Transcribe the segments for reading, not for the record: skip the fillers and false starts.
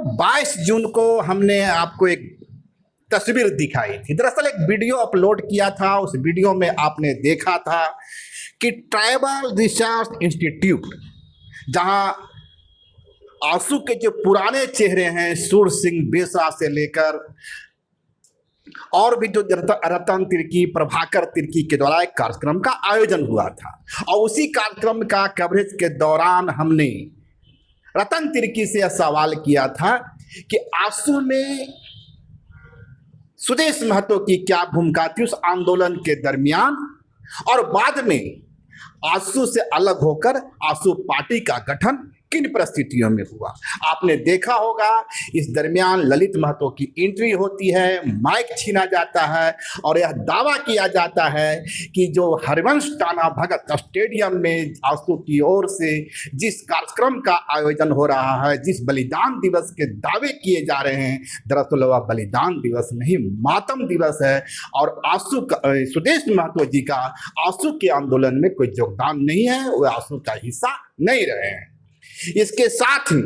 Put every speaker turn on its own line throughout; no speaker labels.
22 जून को हमने आपको एक तस्वीर दिखाई थी। दरअसल एक वीडियो अपलोड किया था। उस वीडियो में आपने देखा था कि ट्राइबल रिसर्च इंस्टीट्यूट, जहां आंसू के जो पुराने चेहरे हैं, सूर सिंह बेसा से लेकर और भी जो रतन तिर्की, प्रभाकर तिर्की के द्वारा एक कार्यक्रम का आयोजन हुआ था। और उसी कार्यक्रम का कवरेज के दौरान हमने रतन तिर्की से यह सवाल किया था कि आंसू में सुदेश महतो की क्या भूमिका थी उस आंदोलन के दरमियान, और बाद में आंसू से अलग होकर आंसू पार्टी का गठन किन परिस्थितियों में हुआ। आपने देखा होगा इस दरमियान ललित महतो की एंट्री होती है, माइक छीना जाता है और यह दावा किया जाता है कि जो हरिवंश टाना भगत स्टेडियम में आंसू की ओर से जिस कार्यक्रम का आयोजन हो रहा है, जिस बलिदान दिवस के दावे किए जा रहे हैं, दरअसल वह बलिदान दिवस नहीं, मातम दिवस है। और आंसू का, सुदेश महतो जी का आंसू के आंदोलन में कोई योगदान नहीं है, वह आंसू का हिस्सा नहीं रहे हैं। इसके साथ ही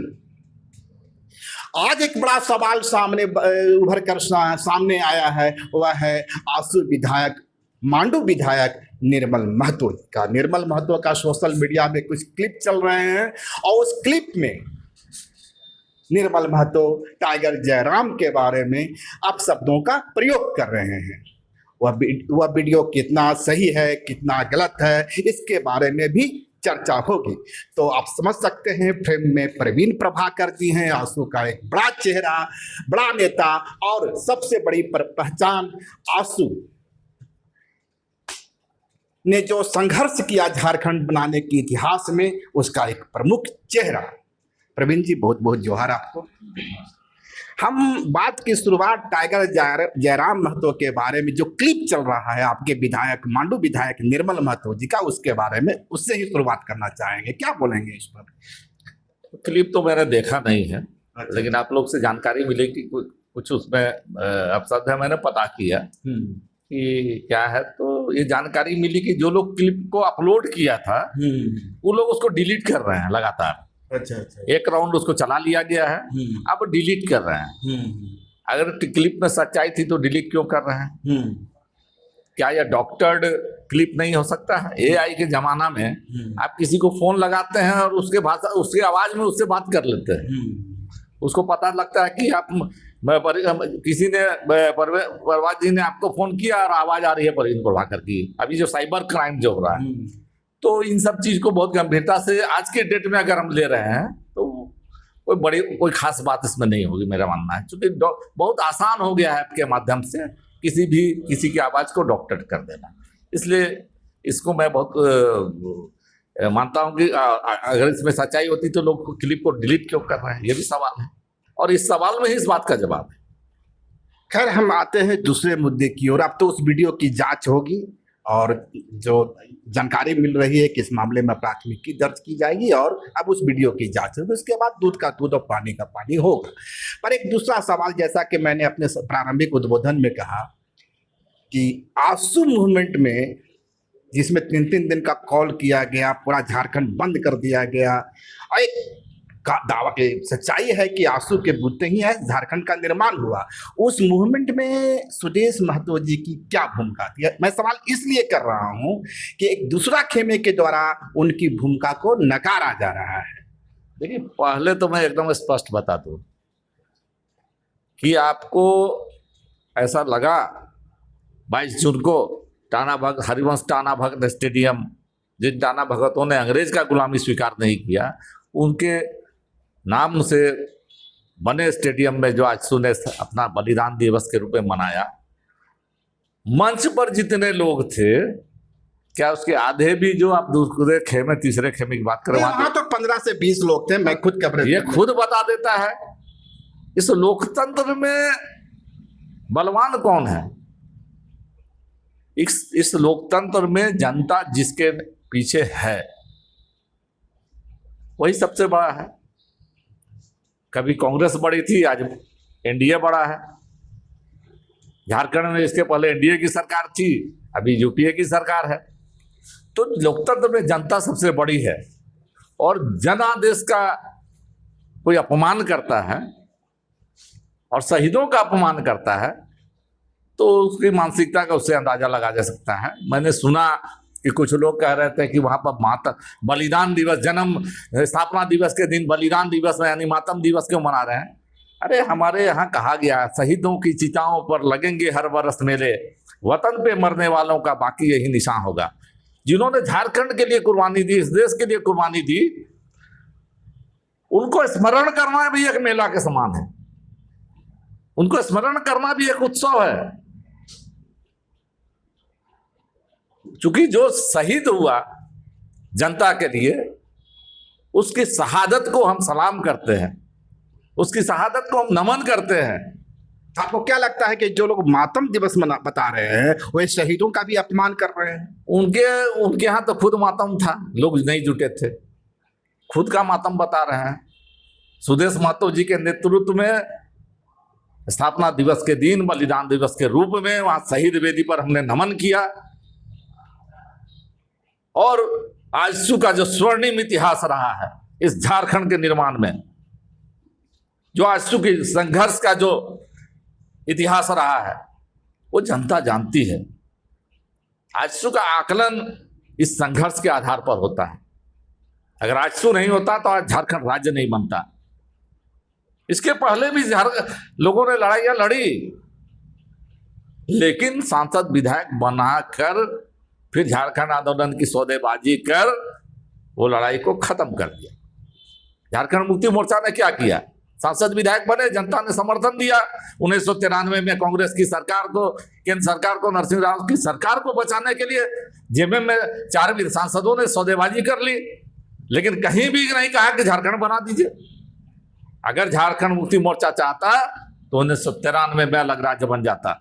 आज एक बड़ा सवाल सामने उभर कर सामने आया है, वह है आंसू विधायक, मांडू विधायक निर्मल महतो का। निर्मल महतो का सोशल मीडिया में कुछ क्लिप चल रहे हैं और उस क्लिप में निर्मल महतो टाइगर जयराम के बारे में अपशब्दों का प्रयोग कर रहे हैं। वह वीडियो कितना सही है, कितना गलत है, इसके बारे में भी चर्चा होगी। तो आप समझ सकते हैं फ्रेम में प्रवीण प्रभाकर जी हैं, आंसू का एक बड़ा चेहरा, बड़ा नेता, और सबसे बड़ी पहचान आंसू ने जो संघर्ष किया झारखंड बनाने के इतिहास में, उसका एक प्रमुख चेहरा। प्रवीण जी बहुत बहुत जोहार आपको। हम बात की शुरुआत टाइगर जयराम महतो के बारे में जो क्लिप चल रहा है आपके विधायक, मांडू विधायक निर्मल महतो जी का, उसके बारे में उससे ही शुरुआत करना चाहेंगे। क्या बोलेंगे इस पर?
क्लिप तो मैंने देखा नहीं है, लेकिन आप लोग से जानकारी मिली कि कुछ उसमें अपशब्द है, मैंने पता किया कि क्या है। तो ये जानकारी मिली कि जो लोग क्लिप को अपलोड किया था वो लोग उसको डिलीट कर रहे हैं लगातार।
अच्छा।
एक राउंड उसको चला लिया गया है, अब डिलीट कर रहे हैं। अगर क्लिप में सच्चाई थी तो डिलीट क्यों कर रहे हैं? क्या यह डॉक्टर्ड क्लिप नहीं हो सकता है? एआई के जमाना में आप किसी को फोन लगाते हैं और उसके आवाज में उससे बात कर लेते हैं। उसको पता लगता है कि आप किसी ने परवाज जी ने आपको फोन किया और आवाज आ रही है प्रवीण प्रभाकर की। अभी जो साइबर क्राइम जो हो रहा है, तो इन सब चीज को बहुत गंभीरता से आज के डेट में अगर हम ले रहे हैं तो कोई खास बात इसमें नहीं होगी, मेरा मानना है। क्योंकि बहुत आसान हो गया है आपके माध्यम से किसी की आवाज को डॉक्टर कर देना। इसलिए इसको मैं बहुत मानता हूं कि अगर इसमें सच्चाई होती तो लोग क्लिप को डिलीट क्यों कर रहे हैं, ये भी सवाल है, और इस सवाल में ही इस बात का जवाब है।
खैर, हम आते हैं दूसरे मुद्दे की ओर। अब तो उस वीडियो की जांच होगी और जो जानकारी मिल रही है कि इस मामले में प्राथमिकी दर्ज की जाएगी और अब उस वीडियो की जांच होगी। उसके बाद दूध का दूध और पानी का पानी होगा। पर एक दूसरा सवाल, जैसा कि मैंने अपने प्रारंभिक उद्बोधन में कहा कि आंसू मूवमेंट में जिसमें 3-3 दिन का कॉल किया गया, पूरा झारखंड बंद कर दिया गया, और एक का दावा सच्चाई है कि आंसू के बूते ही है झारखंड का निर्माण हुआ। उस मूवमेंट में सुदेश महतो जी की क्या भूमिका थी? मैं सवाल इसलिए कर रहा हूं कि एक दूसरा खेमे के द्वारा उनकी भूमिका को नकारा जा रहा है।
देखिए, पहले तो मैं एकदम स्पष्ट बता दूं कि आपको ऐसा लगा 22 जून को हरिवंश टाना भगत स्टेडियम, जिन टाना भगतों ने अंग्रेज का गुलामी स्वीकार नहीं किया, उनके नाम से बने स्टेडियम में जो आंसू ने अपना बलिदान दिवस के रूप में मनाया, मंच पर जितने लोग थे, क्या उसके आधे भी जो आप दूसरे खेमे, तीसरे खेमे की बात करें, वहां
तो 15 से 20 लोग थे। मैं खुद कवरेज,
ये खुद बता देता है इस लोकतंत्र में बलवान कौन है। इस लोकतंत्र में जनता जिसके पीछे है वही सबसे बड़ा है। कभी कांग्रेस बड़ी थी, आज एनडीए बड़ा है। झारखंड में इसके पहले एनडीए की सरकार थी, अभी यूपीए की सरकार है। तो लोकतंत्र में जनता सबसे बड़ी है, और जनादेश का कोई अपमान करता है और शहीदों का अपमान करता है तो उसकी मानसिकता का उससे अंदाजा लगा जा सकता है। मैंने सुना कि कुछ लोग कह रहे थे कि वहां पर माता बलिदान दिवस, जन्म स्थापना दिवस के दिन बलिदान दिवस यानी मातम दिवस क्यों मना रहे हैं? अरे हमारे यहाँ कहा गया शहीदों की चिताओं पर लगेंगे हर बरस मेले, वतन पे मरने वालों का बाकी यही निशान होगा। जिन्होंने झारखंड के लिए कुर्बानी दी, इस देश के लिए कुर्बानी दी, उनको स्मरण करना भी एक मेला के समान है, उनको स्मरण करना भी एक उत्सव है। चूंकि जो शहीद हुआ जनता के लिए, उसकी शहादत को हम सलाम करते हैं, उसकी शहादत को हम नमन करते हैं।
आपको क्या लगता है कि जो लोग मातम दिवस मना बता रहे हैं वो शहीदों का भी अपमान कर रहे हैं?
उनके यहाँ तो खुद मातम था, लोग नहीं जुटे थे, खुद का मातम बता रहे हैं। सुदेश महतो जी के नेतृत्व में स्थापना दिवस के दिन बलिदान दिवस के रूप में वहां शहीद वेदी पर हमने नमन किया। और आजसू का जो स्वर्णिम इतिहास रहा है इस झारखंड के निर्माण में, जो आजसू के संघर्ष का जो इतिहास रहा है वो जनता जानती है। आजसू का आकलन इस संघर्ष के आधार पर होता है। अगर आजसू नहीं होता तो आज झारखंड राज्य नहीं बनता। इसके पहले भी लोगों ने लड़ाइयां लड़ी, लेकिन सांसद विधायक बनाकर फिर झारखंड आंदोलन की सौदेबाजी कर वो लड़ाई को खत्म कर दिया। झारखंड मुक्ति मोर्चा ने क्या किया? सांसद विधायक बने, जनता ने समर्थन दिया। 1993 में कांग्रेस की सरकार को, केंद्र सरकार को, नरसिंह राव की सरकार को बचाने के लिए जेएमएम में 4 सांसदों ने सौदेबाजी कर ली, लेकिन कहीं भी नहीं कहा कि झारखंड बना दीजिए। अगर झारखंड मुक्ति मोर्चा चाहता तो 1993 में अलग राज्य बन जाता।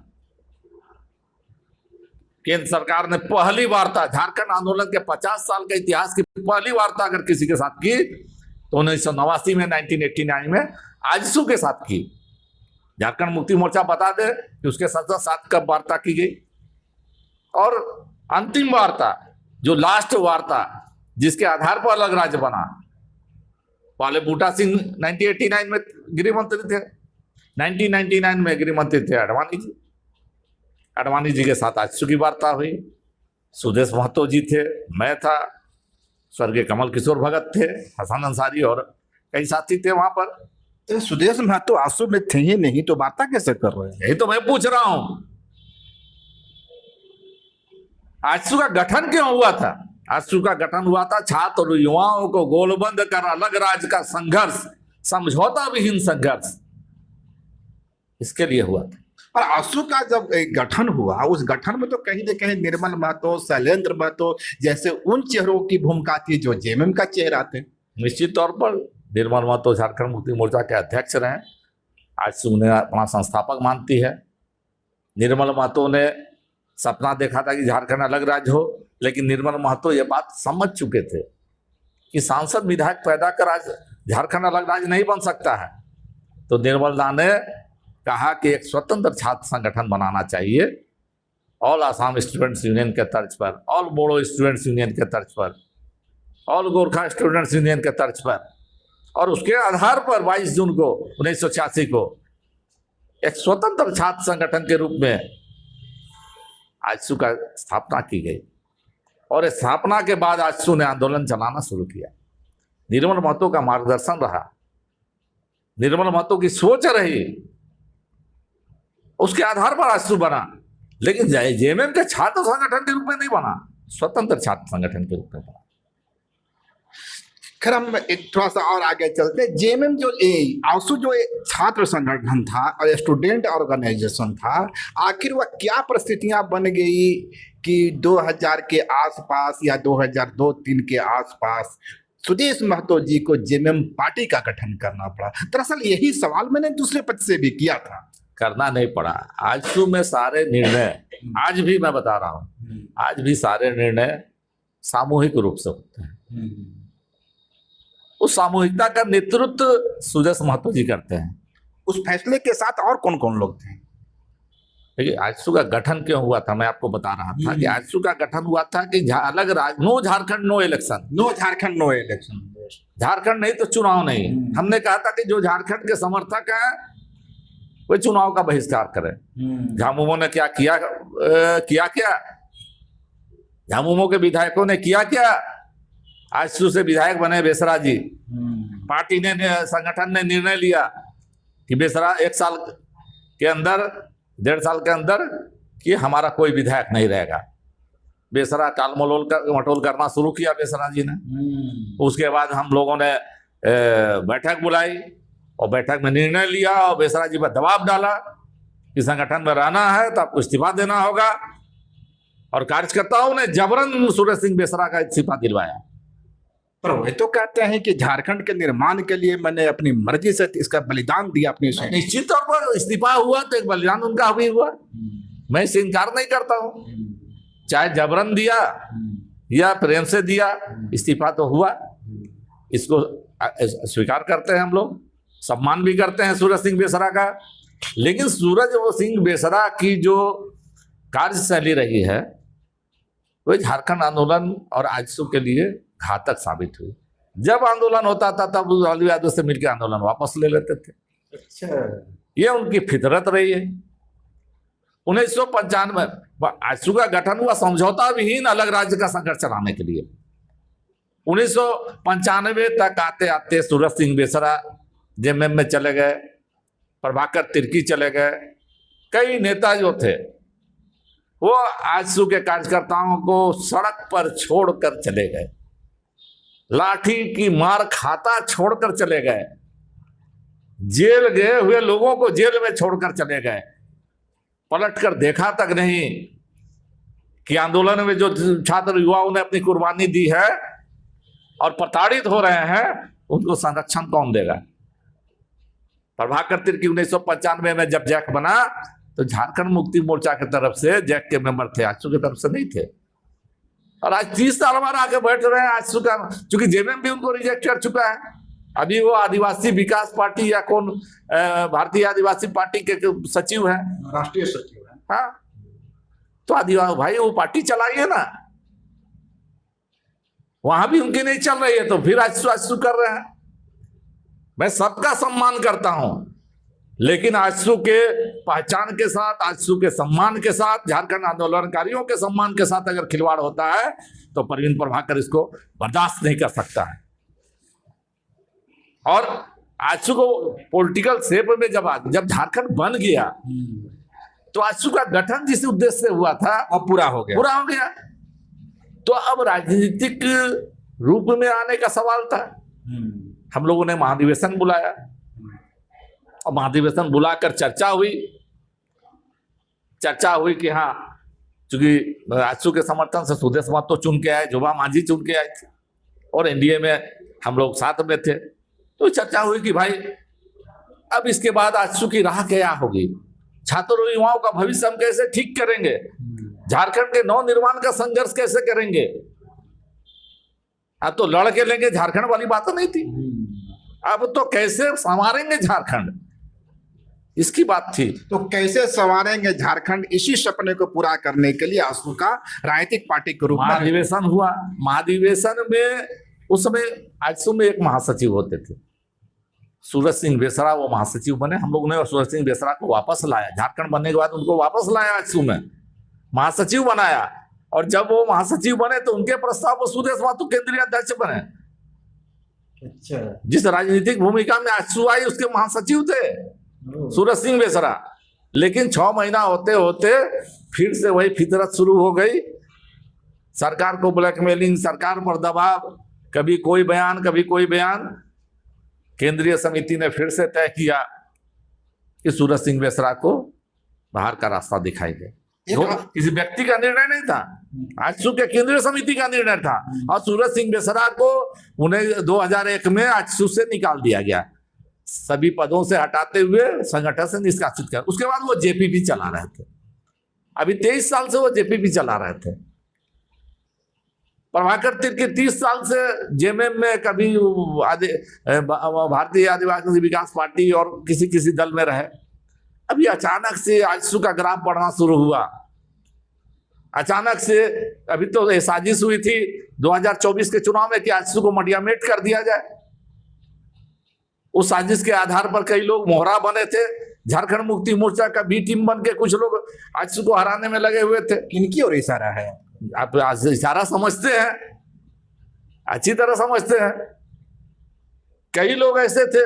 केंद्र सरकार ने पहली वार्ता, झारखंड आंदोलन के 50 साल के इतिहास की पहली वार्ता अगर किसी के साथ की तो 1989 में, 1989 में आजसू के साथ की। झारखंड मुक्ति मोर्चा बता दे कि उसके साथ कब वार्ता की गई। और अंतिम वार्ता, जो लास्ट वार्ता जिसके आधार पर अलग राज्य बना, पहले बूटा सिंह 1989 में गृह मंत्री थे, 1999 में गृह मंत्री थे अडवाणी जी। अडवाणी जी के साथ आजसू की वार्ता हुई। सुदेश महतो जी थे, मैं था, स्वर्गीय कमल किशोर भगत थे, हसन अंसारी और कई साथी थे वहां पर।
तो सुदेश महतो आजसू में थे ही नहीं तो वार्ता कैसे कर रहे हैं?
यही तो मैं पूछ रहा हूं, आजसू का गठन क्यों हुआ था? आजसू का गठन हुआ था छात्र और युवाओं को गोलबंद कर अलग राज्य का संघर्ष, समझौता विहीन संघर्ष, इसके लिए हुआ था।
और आजसू का जब गठन हुआ, उस गठन में तो कहीं न कहीं निर्मल महतो, शैलेंद्र महतो जैसे उन चेहरों की भूमिका थी जो जेएमएम का चेहरा थे।
निश्चित तौर पर निर्मल महतो झारखंड मुक्ति मोर्चा के अध्यक्ष रहे, आजसू उन्हें अपना संस्थापक मानती है। निर्मल महतो ने सपना देखा था कि झारखंड अलग राज्य हो, लेकिन निर्मल महतो ये बात समझ चुके थे कि सांसद विधायक पैदा कर आज झारखंड अलग राज्य नहीं बन सकता है। तो निर्मल दा ने कहा कि एक स्वतंत्र छात्र संगठन बनाना चाहिए, ऑल आसाम स्टूडेंट्स यूनियन के तर्ज पर, ऑल बोडो स्टूडेंट्स यूनियन के तर्ज पर, ऑल गोरखा स्टूडेंट्स यूनियन के तर्ज पर। और उसके आधार पर 22 जून को 1986 को एक स्वतंत्र छात्र संगठन के रूप में आजसू का स्थापना की गई। और इस स्थापना के बाद आजसू ने आंदोलन चलाना शुरू किया। निर्मल महतो का मार्गदर्शन रहा, निर्मल महतो की सोच रही, उसके आधार पर आजसू बना। लेकिन जेएमएम के छात्र संगठन के रूप में नहीं बना, स्वतंत्र छात्र संगठन के रूप में बना।
खैर हम थोड़ा सा और आगे चलते। जेएमएम जो आजसू जो छात्र संगठन था और स्टूडेंट ऑर्गेनाइजेशन था, आखिर वह क्या परिस्थितियां बन गई कि 2000 के आसपास या 2002-03 के आसपास सुदेश महतो जी को जेएमएम पार्टी का गठन करना पड़ा? दरअसल यही सवाल मैंने दूसरे पक्ष से भी किया था।
करना नहीं पड़ा। आजसू में सारे निर्णय, आज भी मैं बता रहा हूं, आज भी सारे निर्णय सामूहिक रूप से होते हैं। उस सामूहिकता का नेतृत्व सुदेश महतो जी करते हैं।
उस फैसले के साथ और कौन कौन लोग थे?
देखिए, आजसू का गठन क्यों हुआ था, मैं आपको बता रहा था कि आजसू का गठन हुआ था कि अलग राज्य, no Jharkhand no election,
no Jharkhand no election, Jharkhand
नहीं तो चुनाव नहीं। हमने कहा था कि जो झारखंड के समर्थक हैं कोई चुनाव का बहिष्कार करे। झामुमो ने क्या किया, क्या झामुमो के विधायकों ने किया क्या? आजसू से विधायक बने बेसरा जी। पार्टी ने, संगठन ने निर्णय लिया कि बेसरा 1 साल के अंदर, 1.5 साल के अंदर कि हमारा कोई विधायक नहीं रहेगा। बेसरा मटोल करना शुरू किया बेसरा जी ने। उसके बाद हम लोगों ने बैठक बुलाई और बैठक में निर्णय लिया और बेसरा जी पर दबाव डाला कि संगठन में रहना है तो आपको इस्तीफा देना होगा, और कार्यकर्ताओं ने जबरन सूरज सिंह बेसरा का इस्तीफा दिलवाया।
पर वही तो कहते हैं कि झारखंड के निर्माण के लिए मैंने अपनी मर्जी से इसका बलिदान दिया अपनी।
निश्चित तौर पर इस्तीफा हुआ तो एक बलिदान उनका भी हुआ, मैं इससे इनकार नहीं करता हूं। चाहे जबरन दिया या प्रेम से दिया, इस्तीफा तो हुआ। इसको स्वीकार करते हैं हम लोग, सम्मान भी करते हैं सूरज सिंह बेसरा का। लेकिन सूरज सिंह बेसरा की जो कार्यशैली रही है वह झारखंड आंदोलन और आजसू के लिए घातक साबित हुई। जब आंदोलन होता था तब लालू यादव से मिलकर आंदोलन वापस ले लेते थे।
अच्छा,
ये उनकी फितरत रही है। 1995 आजसू का गठन हुआ समझौता विहीन अलग राज्य का संघर्ष चलाने के लिए। 1995 तक आते आते सूरज सिंह बेसरा जेएमएम में चले गए, प्रभाकर तिर्की चले गए, कई नेता जो थे वो आजसू के कार्यकर्ताओं को सड़क पर छोड़कर चले गए, लाठी की मार खाता छोड़कर चले गए, जेल गए हुए लोगों को जेल में छोड़कर चले गए, पलटकर देखा तक नहीं कि आंदोलन में जो छात्र युवाओं ने अपनी कुर्बानी दी है और प्रताड़ित हो रहे हैं उनको संरक्षण कौन देगा। प्रभाकर तिर्की 1995 में जब जैक बना तो झारखंड मुक्ति मोर्चा की तरफ से जैक के मेंबर थे, आजसू की तरफ से नहीं थे। और आज 30 साल बाद आके बैठ रहे हैं आजसू का, चूंकि जेएमएम भी उनको रिजेक्ट कर चुका है। अभी वो आदिवासी विकास पार्टी या कौन भारतीय आदिवासी पार्टी के सचिव है,
राष्ट्रीय सचिव है।
हाँ, तो आदिवासी भाई वो पार्टी चलाइए ना, वहां भी उनकी नहीं चल रही है तो फिर आजसू कर रहे हैं। मैं सबका सम्मान करता हूं, लेकिन आजसू के पहचान के साथ, आजसू के सम्मान के साथ, झारखंड आंदोलनकारियों के सम्मान के साथ अगर खिलवाड़ होता है तो परवीन प्रभाकर इसको बर्दाश्त नहीं कर सकता है। और आजसू को पॉलिटिकल शेप में जब झारखंड बन गया तो आजसू का गठन जिस उद्देश्य से हुआ था
अब पूरा हो गया।
तो अब राजनीतिक रूप में आने का सवाल था। हम लोगों ने महाधिवेशन बुलाया और महाधिवेशन बुलाकर चर्चा हुई कि हाँ, चूंकि आजसू के समर्थन से सुदेश महतो चुन के आए, जोबा मांझी चुन के आए थे और एनडीए में हम लोग साथ में थे, तो चर्चा हुई कि भाई अब इसके बाद आजसू की राह क्या होगी, छात्रों और युवाओं का भविष्य हम कैसे ठीक करेंगे, झारखंड के नव निर्माण का संघर्ष कैसे करेंगे। अब तो लड़ के लेंगे झारखंड वाली बात नहीं थी, अब तो कैसे संवारेंगे झारखंड, इसकी बात थी।
तो कैसे संवारेंगे झारखंड, इसी सपने को पूरा करने के लिए आजसू का राजनीतिक पार्टी के रूप में
महाधिवेशन हुआ। महाधिवेशन में उस समय आजसू में एक महासचिव होते थे, सूरज सिंह बेसरा वो महासचिव बने। हम लोगों ने सूरज सिंह बेसरा को वापस लाया, झारखंड बनने के बाद उनको वापस लाया, आजसू में महासचिव बनाया। और जब वो महासचिव बने तो उनके प्रस्ताव पर सुदेश महतो केंद्रीय अध्यक्ष बने।
अच्छा,
जिस राजनीतिक भूमिका में आजसू आई उसके महासचिव थे सूरज सिंह बेसरा। लेकिन 6 महीना होते होते फिर से वही फितरत शुरू हो गई, सरकार को ब्लैकमेलिंग, सरकार पर दबाव, कभी कोई बयान कभी कोई बयान। केंद्रीय समिति ने फिर से तय किया कि सूरज सिंह बेसरा को बाहर का रास्ता दिखाई दे। किसी व्यक्ति का निर्णय नहीं था, आजसू के केंद्रीय समिति का निर्णय था। और सूरज सिंह बेसरा को उन्हें 2001 में आजसू से निकाल दिया गया, सभी पदों से हटाते हुए संगठन से निष्कासित कर। उसके बाद वो जेपीपी चला रहे थे, अभी 23 साल से वो जेपीपी चला रहे थे। प्रभाकर तिर्की 30 साल से जेएमएम में, कभी भारतीय आदिवासी विकास पार्टी और किसी दल में रहे। अभी अचानक से आजसू का ग्राफ बढ़ना शुरू हुआ, अचानक से। अभी तो साजिश हुई थी 2024 के चुनाव में कि आजसू को मडियामेट कर दिया जाए। उस साजिश के आधार पर कई लोग मोहरा बने थे, झारखंड मुक्ति मोर्चा का बी टीम बन के कुछ लोग आजसू को हराने में लगे हुए थे।
किनकी ओर इशारा है?
आप इशारा समझते हैं, अच्छी तरह समझते हैं। कई लोग ऐसे थे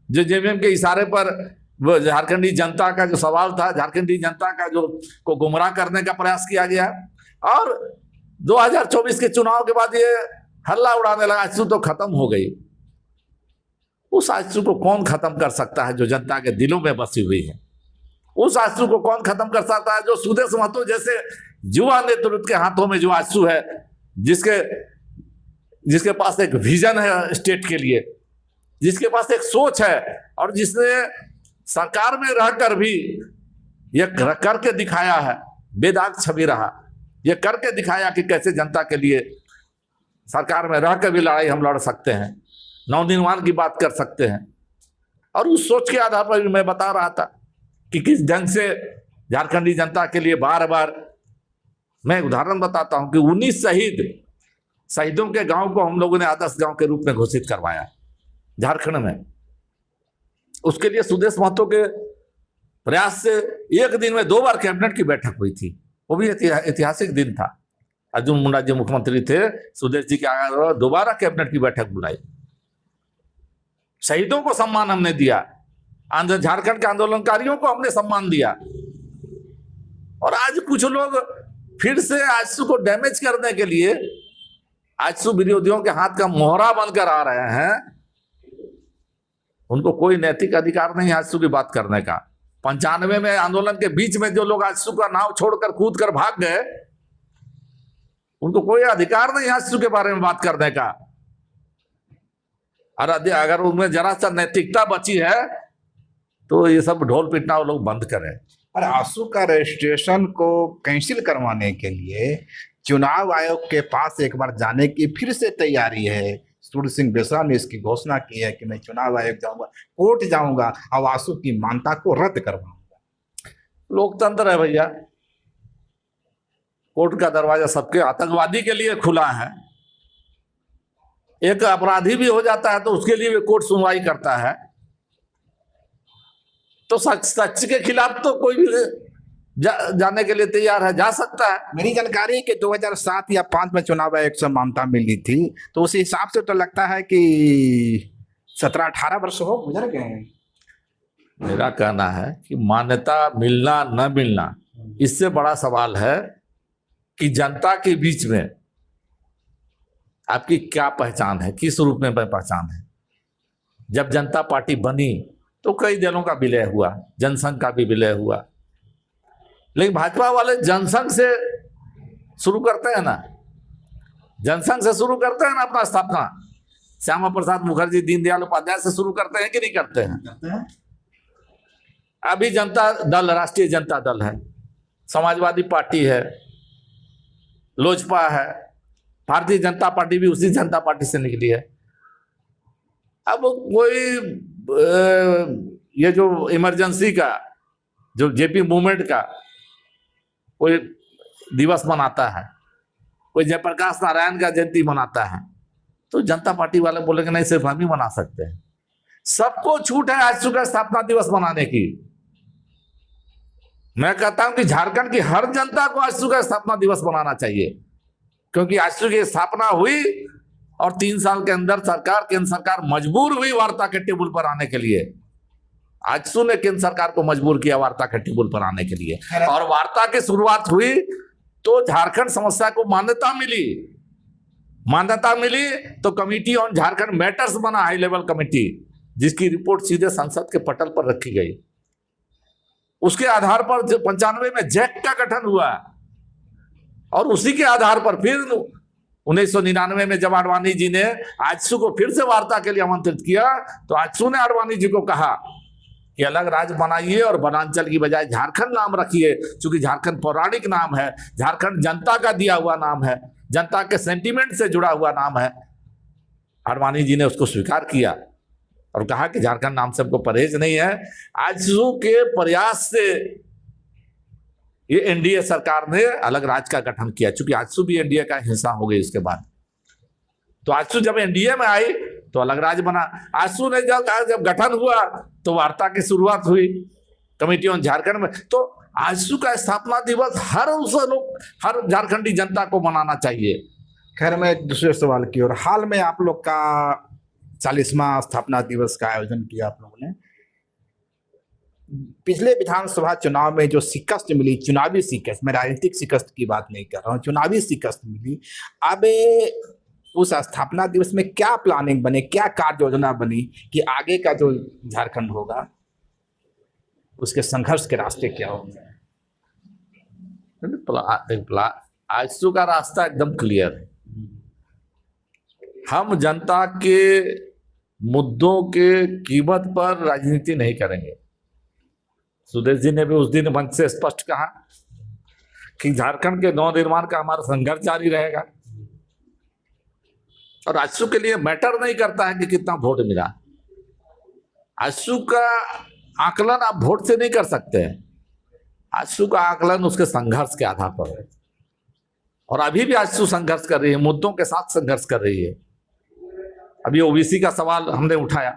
जो जेवीएम के इशारे पर वो झारखंडी जनता का जो सवाल था, झारखंडी जनता का जो को गुमराह करने का प्रयास किया गया, और 2024 के चुनाव के बाद ये हल्ला उड़ाने लगा आजसू तो खत्म हो गई। उस आजसू को कौन खत्म कर सकता है जो जनता के दिलों में बसी हुई है? उस आजसू को कौन खत्म कर सकता है जो सुदेश महतो जैसे युवा नेतृत्व के हाथों में जो आजसू है, जिसके पास एक विजन है स्टेट के लिए, जिसके पास एक सोच है, और जिसने सरकार में रहकर भी ये करके दिखाया है, बेदाग छवि रहा, ये करके दिखाया कि कैसे जनता के लिए सरकार में रहकर भी लड़ाई हम लड़ सकते हैं, नवनिर्माण की बात कर सकते हैं। और उस सोच के आधार पर मैं बता रहा था कि किस ढंग से झारखंडी जनता के लिए बार बार, मैं उदाहरण बताता हूं कि 19 शहीदों के गांव को हम लोगों ने आदर्श गांव के रूप में घोषित करवाया झारखंड में। उसके लिए सुदेश महतो के प्रयास से एक दिन में 2 बार कैबिनेट की बैठक हुई थी, वो भी ऐतिहासिक दिन था। अर्जुन मुंडा जी मुख्यमंत्री थे, सुदेश जी के आगे दोबारा कैबिनेट की बैठक बुलाई। शहीदों को सम्मान हमने दिया, झारखंड के आंदोलनकारियों को हमने सम्मान दिया, और आज कुछ लोग फिर से आजसू को डैमेज करने के लिए आजसू विरोधियों के हाथ का मोहरा बनकर आ रहे हैं। उनको कोई नैतिक अधिकार नहीं आजसू की बात करने का। 95 में आंदोलन के बीच में जो लोग आजसू का नाव छोड़कर कूद कर भाग गए, उनको कोई अधिकार नहीं आजसू के बारे में बात करने का। और अगर उनमें जरा सा नैतिकता बची है तो ये सब ढोल पिटना वो लोग बंद करें।
और आजसू का रजिस्ट्रेशन को कैंसिल करवाने के लिए चुनाव आयोग के पास एक बार जाने की फिर से तैयारी है। सूर्य सिंह बेसरा ने इसकी घोषणा की है कि मैं चुनाव आयोग जाऊंगा, कोर्ट जाऊंगा और आजसू की मान्यता को रद्द करवाऊंगा।
लोकतंत्र है भैया, कोर्ट का दरवाजा सबके आतंकवादी के लिए खुला है। एक अपराधी भी हो जाता है तो उसके लिए भी कोर्ट सुनवाई करता है। तो सच के खिलाफ तो कोई भी जाने के लिए तैयार है, जा सकता है।
मेरी जानकारी है कि 2007 या 5 में चुनाव आयोग से मान्यता मिली थी, तो उस हिसाब से तो लगता है कि 17-18 वर्ष हो गुजर गए हैं।
मेरा कहना है कि मान्यता मिलना न मिलना इससे बड़ा सवाल है कि जनता के बीच में आपकी क्या पहचान है, किस रूप में पहचान है। जब जनता पार्टी बनी तो कई दलों का विलय हुआ, जनसंघ का भी विलय हुआ, लेकिन भाजपा वाले जनसंघ से शुरू करते हैं ना, जनसंघ से शुरू करते हैं ना अपना स्थापना। श्यामा प्रसाद मुखर्जी, दीनदयाल उपाध्याय से शुरू करते हैं कि नहीं करते हैं? अभी जनता दल, राष्ट्रीय जनता दल है, समाजवादी पार्टी है, लोजपा है, भारतीय जनता पार्टी भी उसी जनता पार्टी से निकली है। अब कोई ये जो इमरजेंसी का, जो जेपी मूवमेंट का कोई दिवस मनाता है, कोई जयप्रकाश नारायण का जयंती मनाता है, तो जनता पार्टी वाले बोलेंगे नहीं सिर्फ हम ही मना सकते हैं। सबको छूट है आजसू का स्थापना दिवस मनाने की। मैं कहता हूं कि झारखंड की हर जनता को आजसू का स्थापना दिवस मनाना चाहिए, क्योंकि आजसू की स्थापना हुई और 3 साल के अंदर केंद्र सरकार मजबूर हुई वार्ता के टेबल पर आने के लिए। आजसू ने केंद्र सरकार को मजबूर किया वार्ता के टेबल पर आने के लिए, और वार्ता की शुरुआत हुई तो झारखंड समस्या को मान्यता मिली। मान्यता मिली तो कमिटी ऑन झारखंड मैटर्स बना, हाई लेवल कमिटी, जिसकी रिपोर्ट सीधे संसद के पटल पर रखी गई। उसके आधार पर 95 में जैक का गठन हुआ, और उसी के आधार पर फिर 1999 में जब आडवाणी जी ने आजसू को फिर से वार्ता के लिए आमंत्रित किया, तो आजसू ने आडवाणी जी को कहा कि अलग राज्य बनाइए और वनांचल की बजाय झारखंड नाम रखिए, क्योंकि झारखंड पौराणिक नाम है, झारखंड जनता का दिया हुआ नाम है, जनता के सेंटीमेंट से जुड़ा हुआ नाम है। आडवाणी जी ने उसको स्वीकार किया और कहा कि झारखंड नाम से हमको परहेज नहीं है। आजसू के प्रयास से ये एनडीए सरकार ने अलग राज्य का गठन किया, चूंकि आजसू भी एनडीए का हिस्सा हो गई उसके बाद। तो आजसू जब एनडीए में आई तो अलग राज्य बना। आजसू ने जब गठन हुआ तो वार्ता की शुरुआत हुई कमेटियों झारखंड में। तो आजसू का स्थापना दिवस हर झारखंडी जनता को मनाना चाहिए।
खैर, मैं दूसरे सवाल की ओर, हाल में आप लोग का 40वां स्थापना दिवस का आयोजन किया आप लोगों ने। पिछले विधानसभा चुनाव में जो शिकस्त मिली, चुनावी शिकस्त, मैं राजनीतिक शिकस्त की बात नहीं कर रहा हूँ, चुनावी शिकस्त मिली, अब उस स्थापना दिवस में क्या प्लानिंग बने, क्या कार्य योजना बनी कि आगे का जो झारखंड होगा उसके संघर्ष के रास्ते क्या होंगे?
आजसू का रास्ता एकदम क्लियर है। हम जनता के मुद्दों के कीमत पर राजनीति नहीं करेंगे। सुदेश जी ने भी उस दिन मंच से स्पष्ट कहा कि झारखंड के नवनिर्माण का हमारा संघर्ष जारी रहेगा और आजसू के लिए मैटर नहीं करता है कि कितना वोट मिला। आजसू का आकलन आप वोट से नहीं कर सकते हैं। आजसू का आकलन उसके संघर्ष के आधार पर है और अभी भी आजसू संघर्ष कर रही है, मुद्दों के साथ संघर्ष कर रही है। अभी ओबीसी का सवाल हमने उठाया,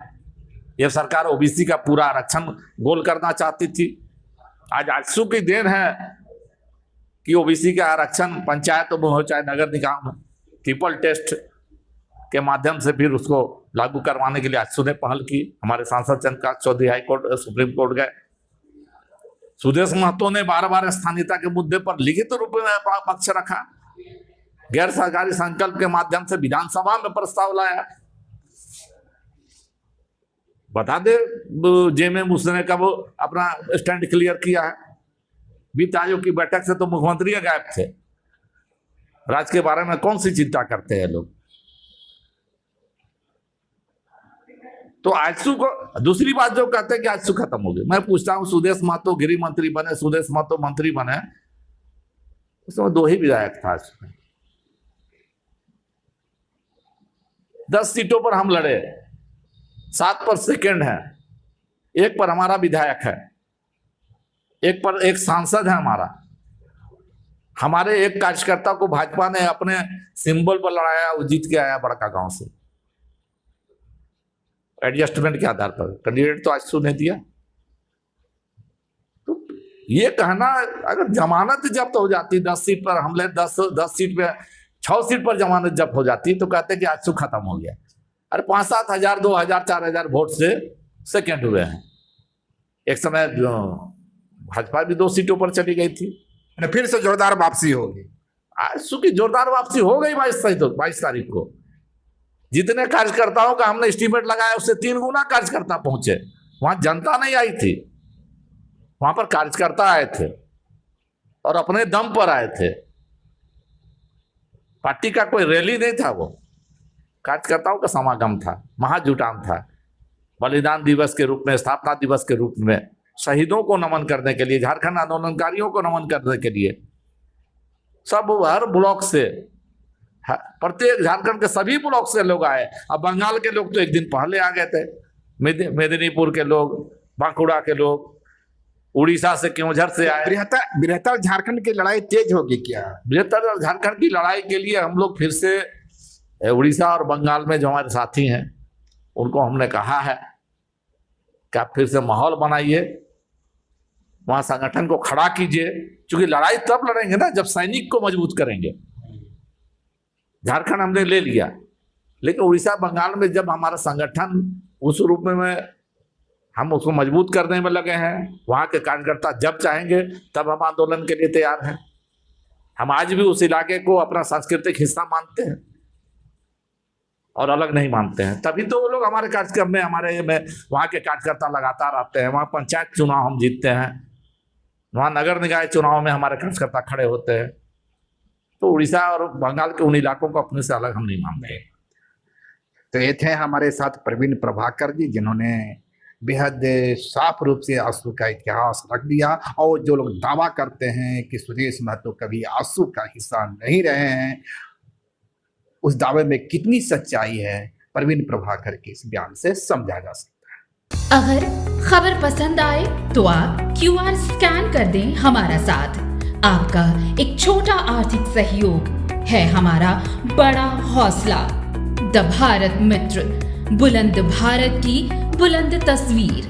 यह सरकार ओबीसी का पूरा आरक्षण गोल करना चाहती थी। आज आजसू की देन है कि ओबीसी का आरक्षण पंचायत में हो चाहे नगर निगम में, ट्रिपल टेस्ट के माध्यम से फिर उसको लागू करवाने के लिए आजसू ने पहल की। हमारे सांसद Chandrakant Chaudhary high court supreme court गए। सुदेश महतो ने बार बार स्थानीयता के मुद्दे पर लिखित रूप में अपना पक्ष रखा। गैर सरकारी संकल्प के माध्यम से विधानसभा में प्रस्ताव लाया। बता दे जेएमएम उसने कब अपना स्टैंड क्लियर किया है? वित्त आयोग की बैठक से तो मुख्यमंत्री गायब थे। राज्य के बारे में कौन सी चिंता करते हैं लोग? तो आजसू को दूसरी बात जो कहते हैं कि आजसू खत्म हो गई, मैं पूछता हूं, सुदेश महतो गृह मंत्री बने, सुदेश महतो मंत्री बने, उसमें 2 ही विधायक था। 10 सीटों पर हम लड़े, 7 पर सेकेंड है, 1 पर हमारा विधायक है, 1 पर एक सांसद है हमारे एक कार्यकर्ता को भाजपा ने अपने सिंबल पर लड़ाया, वो जीत के आया बड़का गांव से एडजस्टमेंट के आधार पर। कैंडिडेट तो आजसू ने दिया। तो ये कहना, अगर जमानत जब्त हो जाती 10 सीट पर, हमले 10 सीट पे 6 सीट पर जमानत जब्त हो जाती तो कहते कि आजसू खत्म हो गया। अरे 5-7 हजार 2 हजार 4 हजार वोट से सेकेंड हुए हैं। एक समय भाजपा भी 2 सीटों पर चली गई थी,
फिर से जोरदार वापसी होगी।
आजसू की जोरदार वापसी हो गई 22 तारीख को। जितने कार्यकर्ताओं का हमने एस्टीमेट लगाया उससे 3 गुना कार्यकर्ता पहुंचे। वहां जनता नहीं आई थी, वहां पर कार्यकर्ता आए थे और अपने दम पर आए थे। पार्टी का कोई रैली नहीं था, वो कार्यकर्ताओं का समागम था, महाजुटान था। बलिदान दिवस के रूप में, स्थापना दिवस के रूप में शहीदों को नमन करने के लिए, झारखंड आंदोलनकारियों को नमन करने के लिए सब हर ब्लॉक से, प्रत्येक झारखंड के सभी ब्लॉक से लोग आए। अब बंगाल के लोग तो एक दिन पहले आ गए थे, मेदिनीपुर के लोग, बांकुड़ा के लोग, उड़ीसा से, केवंझर से आए।
बृहत्तर झारखंड की लड़ाई तेज होगी क्या?
बृहत्तर झारखंड की लड़ाई के लिए हम लोग फिर से उड़ीसा और बंगाल में जो हमारे साथी हैं उनको हमने कहा है कि आप फिर से माहौल बनाइए, वहां संगठन को खड़ा कीजिए, क्योंकि लड़ाई तब लड़ेंगे ना जब सैनिक को मजबूत करेंगे। झारखंड हमने ले लिया, लेकिन उड़ीसा बंगाल में जब हमारा संगठन उस रूप में हम उसको मजबूत करने में लगे हैं, वहाँ के कार्यकर्ता जब चाहेंगे तब हम आंदोलन के लिए तैयार हैं। हम आज भी उस इलाके को अपना सांस्कृतिक हिस्सा मानते हैं और अलग नहीं मानते हैं। तभी तो वो लोग हमारे कार्यक्रम में, हमारे में वहाँ के कार्यकर्ता लगातार आते हैं। वहाँ पंचायत चुनाव हम जीतते हैं, वहाँ नगर निकाय चुनाव में हमारे कार्यकर्ता खड़े होते हैं। तो उड़ीसा और बंगाल के उन इलाकों को अपने से अलग हम नहीं मानते।
तो ये थे हमारे साथ प्रवीण प्रभाकर जी, जिन्होंने बेहद साफ रूप से आजसू का इतिहास रख दिया। और जो लोग दावा करते हैं कि सुदेश महतो कभी आजसू का हिस्सा नहीं रहे हैं, उस दावे में कितनी सच्चाई है प्रवीण प्रभाकर के इस बयान से समझा जा सकता है।
अगर खबर पसंद आए तो आप QR स्कैन कर दें हमारा साथ। आपका एक छोटा आर्थिक सहयोग है हमारा बड़ा हौसला। द भारत मित्र, बुलंद भारत की बुलंद तस्वीर।